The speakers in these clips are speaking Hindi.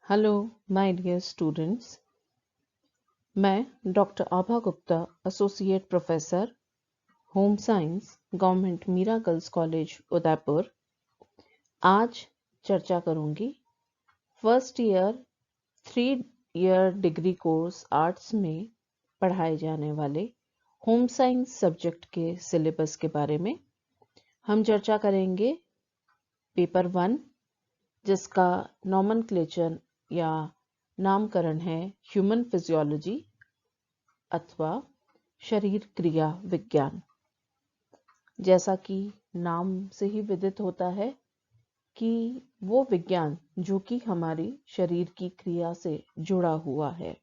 हेलो माय डियर स्टूडेंट्स, मैं doctor Abha Gupta, associate professor home science, government Meera girls college Udaipur आज चर्चा करूंगी first year 3 year degree course arts में पढ़ाए जाने वाले होम साइंस सब्जेक्ट के सिलेबस के बारे में। हम चर्चा करेंगे पेपर 1, जिसका नॉमेनक्लेचर या नामकरण है ह्यूमन फिजियोलॉजी अथवा शरीर क्रिया विज्ञान। जैसा कि नाम से ही विदित होता है कि वो विज्ञान जो कि हमारी शरीर की क्रिया से जुड़ा हुआ है।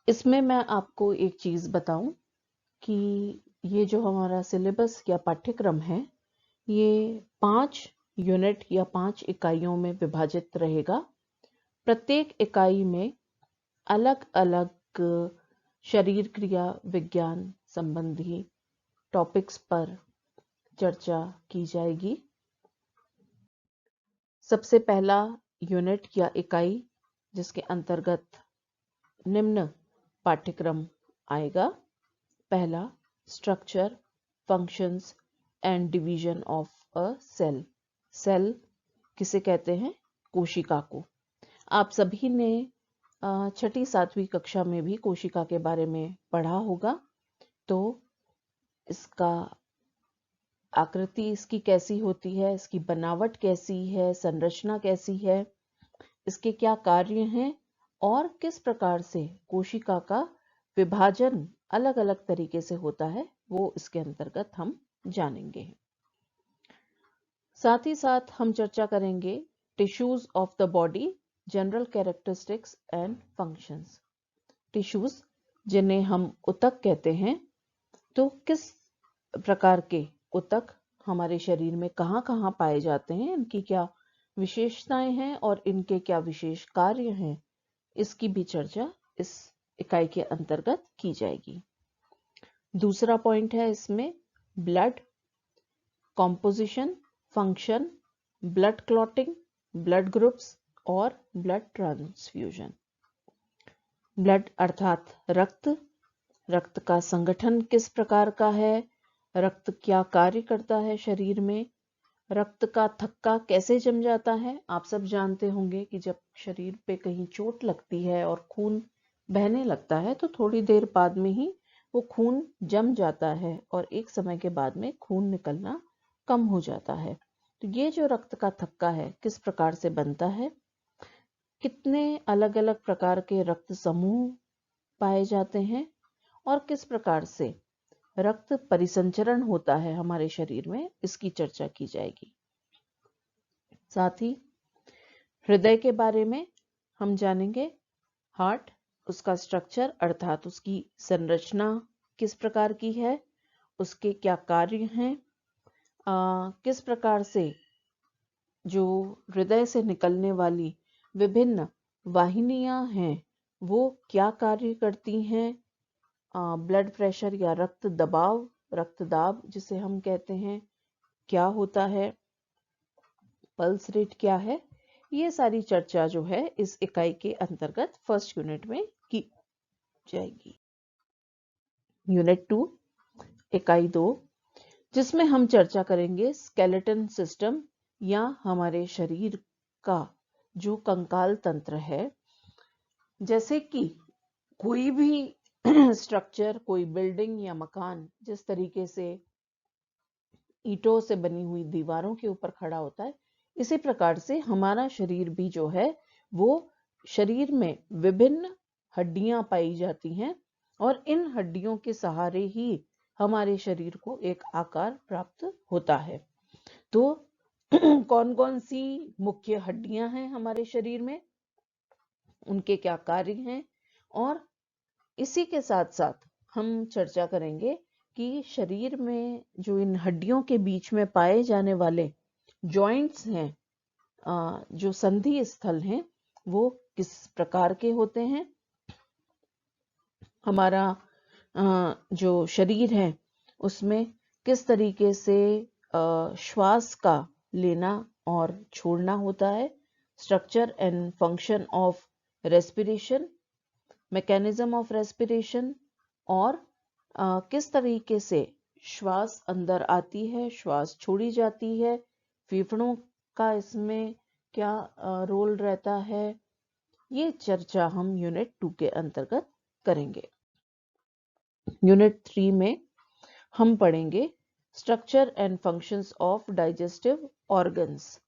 इसमें मैं आपको एक चीज बताऊं कि ये जो हमारा सिलेबस या पाठ्यक्रम है ये 5 यूनिट या 5 इकाइयों में विभाजित रहेगा। प्रत्येक इकाई में अलग अलग शरीर क्रिया विज्ञान संबंधी टॉपिक्स पर चर्चा की जाएगी। सबसे पहला यूनिट या इकाई जिसके अंतर्गत निम्न पाठ्यक्रम आएगा। पहला, structure, functions and division of a cell. Cell किसे कहते हैं? कोशिका को। आप सभी ने 6ठी 7वीं कक्षा में भी कोशिका के बारे में पढ़ा होगा। तो इसका आकृति इसकी कैसी होती है, इसकी बनावट कैसी है, संरचना कैसी है, इसके क्या कार्य हैं और किस प्रकार से कोशिका का विभाजन अलग अलग तरीके से होता है, वो इसके अंतर्गत हम जानेंगे। साथ ही साथ हम चर्चा करेंगे tissues of the body, general characteristics and functions. Tissues जिन्हें हम ऊतक कहते हैं, तो किस प्रकार के ऊतक हमारे शरीर में कहाँ कहाँ पाए जाते हैं, इनकी क्या विशेषताएं हैं और इनके क्या विशेष कार्य हैं, इसकी भी चर्चा इस इकाई के अंतर्गत की जाएगी। दूसरा पॉइंट है इसमें blood, composition, function, blood clotting, blood groups और ब्लड ट्रांसफ्यूजन। ब्लड अर्थात रक्त, रक्त का संगठन किस प्रकार का है, रक्त क्या कार्य करता है शरीर में, रक्त का थक्का कैसे जम जाता है। आप सब जानते होंगे कि जब शरीर पे कहीं चोट लगती है और खून बहने लगता है तो थोड़ी देर बाद में ही वो खून जम जाता है और एक समय के बाद में खून निकलना कम हो जाता है। तो ये जो रक्त का थक्का है किस प्रकार से बनता है, कितने अलग अलग प्रकार के रक्त समूह पाए जाते हैं और किस प्रकार से रक्त परिसंचरण होता है हमारे शरीर में, इसकी चर्चा की जाएगी। साथ ही हृदय के बारे में हम जानेंगे। हार्ट, उसका स्ट्रक्चर अर्थात उसकी संरचना किस प्रकार की है, उसके क्या कार्य हैं, किस प्रकार से जो हृदय से निकलने वाली विभिन्न वाहिनियां हैं वो क्या कार्य करती हैं, ब्लड प्रेशर या रक्त दबाव, रक्तदाब जिसे हम कहते हैं, क्या होता है, पल्स रेट क्या है, ये सारी चर्चा जो है इस इकाई के अंतर्गत फर्स्ट यूनिट में की जाएगी। यूनिट 2, इकाई 2, जिसमें हम चर्चा करेंगे स्केलेटन सिस्टम या हमारे शरीर का जो कंकाल तंत्र है। जैसे कि कोई भी स्ट्रक्चर, कोई बिल्डिंग या मकान जिस तरीके से ईंटों से बनी हुई दीवारों के ऊपर खड़ा होता है, इसी प्रकार से हमारा शरीर भी जो है वो शरीर में विभिन्न हड्डियां पाई जाती हैं और इन हड्डियों के सहारे ही हमारे शरीर को एक आकार प्राप्त होता है। तो कौन कौन सी मुख्य हड्डियां हैं हमारे शरीर में, उनके क्या कार्य हैं, और इसी के साथ साथ हम चर्चा करेंगे कि शरीर में जो इन हड्डियों के बीच में पाए जाने वाले जॉइंट्स हैं, जो संधि स्थल हैं, वो किस प्रकार के होते हैं। हमारा जो शरीर है उसमें किस तरीके से श्वास का लेना और छोड़ना होता है, structure and function of respiration, mechanism of respiration, और किस तरीके से श्वास अंदर आती है, श्वास छोड़ी जाती है, फेफड़ों का इसमें क्या रोल रहता है, ये चर्चा हम यूनिट 2 के अंतर्गत करेंगे। यूनिट 3 में हम पढ़ेंगे structure and functions of digestive organs.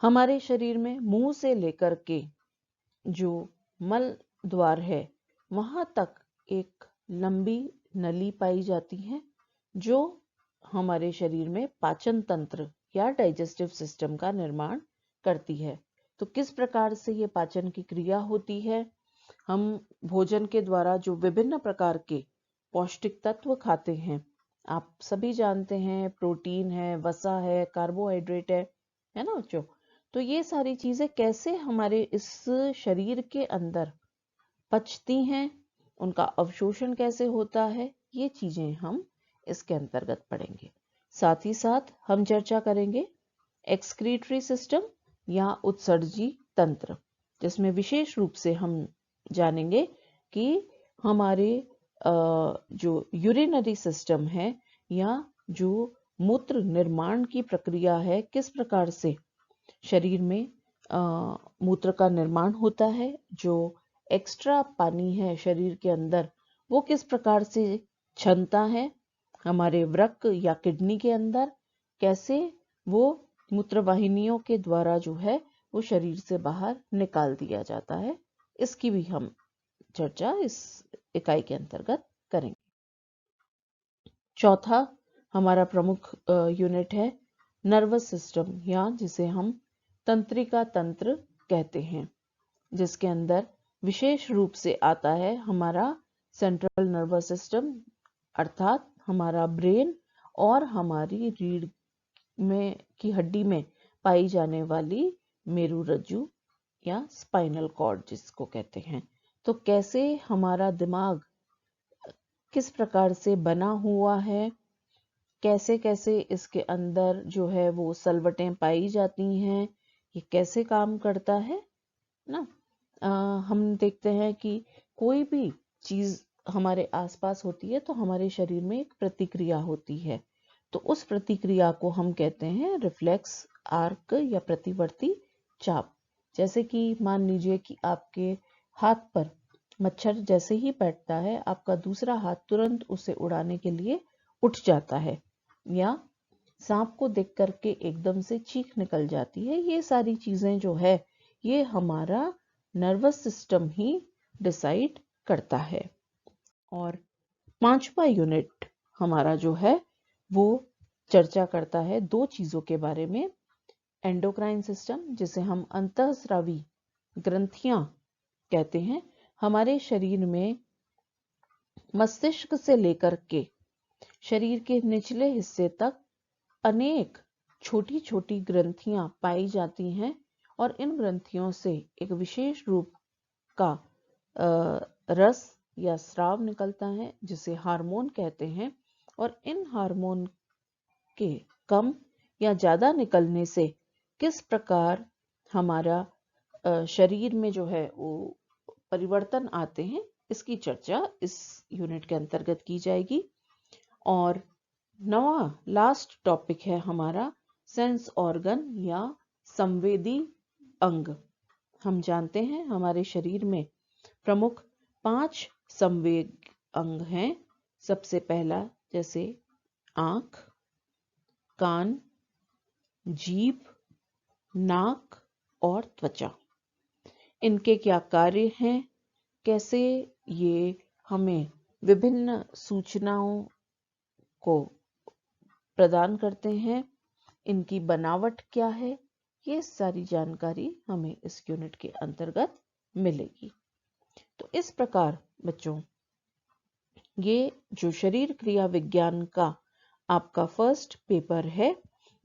हमारे शरीर में मुंह से लेकर के जो मल द्वार है वहां तक एक लंबी नली पाई जाती है जो हमारे शरीर में पाचन तंत्र या डाइजेस्टिव सिस्टम का निर्माण करती है। तो किस प्रकार से ये पाचन की क्रिया होती है? हम भोजन के द्वारा जो विभिन्न प्रकार के पौष्टिक तत्व खाते हैं, आप सभी जानते हैं, प्रोटीन है, वसा है, कार्बोहाइड्रेट है ना बच्चों? तो ये सारी चीजें कैसे हमारे इस शरीर के अंदर पचती हैं, उनका अवशोषण कैसे होता है, ये चीजें हम इसके अंतर्गत पढ़ेंगे। साथ ही साथ हम चर्चा करेंगे एक्सक्रीटरी सिस्टम या उत्सर्जी तंत्र, जिसमें विशेष रूप से हम जानेंगे कि हमारे जो यूरिनरी सिस्टम है या जो मूत्र निर्माण की प्रक्रिया है, किस प्रकार से शरीर में मूत्र का निर्माण होता है, जो एक्स्ट्रा पानी है शरीर के अंदर वो किस प्रकार से क्षमता है हमारे वृक्क या किडनी के अंदर, कैसे वो मूत्रवाहिनियों के द्वारा जो है वो शरीर से बाहर निकाल दिया जाता है, इसकी भी हम चर्चा इस इकाई के अंतर्गत करेंगे। चौथा हमारा प्रमुख यूनिट है नर्वस सिस्टम, या जिसे हम तंत्रिका तंत्र कहते हैं, जिसके अंदर विशेष रूप से आता है हमारा सेंट्रल नर्वस सिस्टम, अर्थात हमारा ब्रेन और हमारी रीढ़ में की हड्डी में पाई जाने वाली मेरुरज्जु या स्पाइनल कॉर्ड जिसको कहते हैं। तो कैसे हमारा दिमाग किस प्रकार से बना हुआ है, कैसे कैसे इसके अंदर जो है वो सलवटें पाई जाती हैं, ये कैसे काम करता है ना। हम देखते हैं कि कोई भी चीज हमारे आसपास होती है तो हमारे शरीर में एक प्रतिक्रिया होती है, तो उस प्रतिक्रिया को हम कहते हैं रिफ्लेक्स आर्क या प्रतिवर्ती चाप। जैसे कि मान लीजिए कि आपके हाथ पर मच्छर जैसे ही बैठता है, आपका दूसरा हाथ तुरंत उसे उड़ाने के लिए उठ जाता है, या सांप को देख करके एकदम से चीख निकल जाती है। ये सारी चीजें जो है ये हमारा नर्वस सिस्टम ही डिसाइड करता है। और पांचवा यूनिट हमारा जो है वो चर्चा करता है दो चीजों के बारे में, एंडोक्राइन सिस्टम जिसे हम अंतःस्रावी ग्रंथियां कहते हैं। हमारे शरीर में मस्तिष्क से लेकर के शरीर के निचले हिस्से तक अनेक छोटी छोटी ग्रंथियां पाई जाती हैं, और इन ग्रंथियों से एक विशेष रूप का रस या स्राव निकलता है जिसे हार्मोन कहते हैं। और इन हार्मोन के कम या ज्यादा निकलने से किस प्रकार हमारा शरीर में जो है वो परिवर्तन आते हैं, इसकी चर्चा इस यूनिट के अंतर्गत की जाएगी। और नवा लास्ट टॉपिक है हमारा सेंस ऑर्गन या संवेदी अंग। हम जानते हैं हमारे शरीर में प्रमुख 5 संवेग अंग हैं। सबसे पहला जैसे आंख, कान, जीभ, नाक और त्वचा। इनके क्या कार्य हैं, कैसे ये हमें विभिन्न सूचनाओं को प्रदान करते हैं, इनकी बनावट क्या है, ये सारी जानकारी हमें इस यूनिट के अंतर्गत मिलेगी। तो इस प्रकार बच्चों ये जो शरीर क्रिया विज्ञान का आपका फर्स्ट पेपर है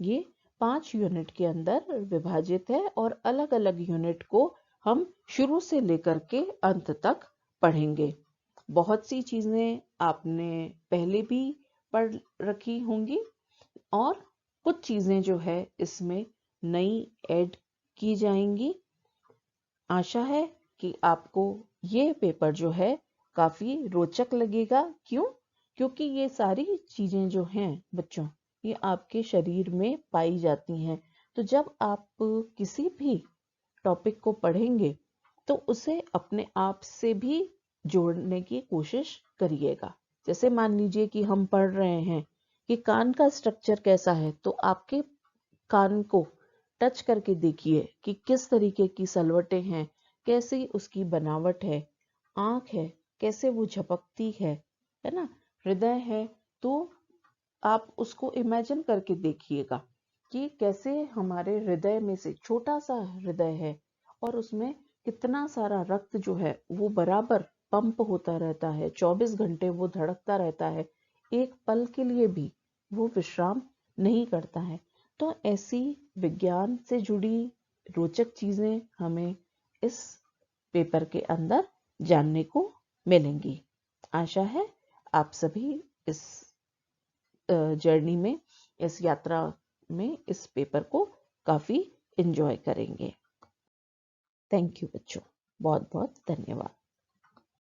ये 5 यूनिट के अंदर विभाजित है, और अलग अलग यूनिट को हम शुरू से लेकर के अंत तक पढ़ेंगे। बहुत सी चीजें आपने पहले भी पढ़ रखी होंगी और कुछ चीजें जो है इसमें नई ऐड की जाएंगी। आशा है कि आपको ये पेपर जो है काफी रोचक लगेगा। क्यों? क्योंकि ये सारी चीजें जो हैं बच्चों, ये आपके शरीर में पाई जाती हैं। तो जब आप किसी भी टॉपिक को पढ़ेंगे तो उसे अपने आप से भी जोड़ने की कोशिश करिएगा। जैसे मान लीजिए कि हम पढ़ रहे हैं कि कान का स्ट्रक्चर कैसा है, तो आपके कान को टच करके देखिए कि किस तरीके की सलवटें हैं, कैसी उसकी बनावट है, आंख है कैसे वो झपकती है ना, हृदय है तो आप उसको इमेजिन करके देखिएगा कि कैसे हमारे हृदय में से छोटा सा हृदय है और उसमें कितना सारा रक्त जो है वो बराबर पंप होता रहता है, 24 घंटे वो धड़कता रहता है, एक पल के लिए भी वो विश्राम नहीं करता है। तो ऐसी विज्ञान से जुड़ी रोचक चीजें हमें इस पेपर के अंदर जानने को मिलेंगी। आशा है आप सभी इस जर्नी में, इस यात्रा में इस पेपर को काफी एंजॉय करेंगे। थैंक यू बच्चों, बहुत बहुत धन्यवाद।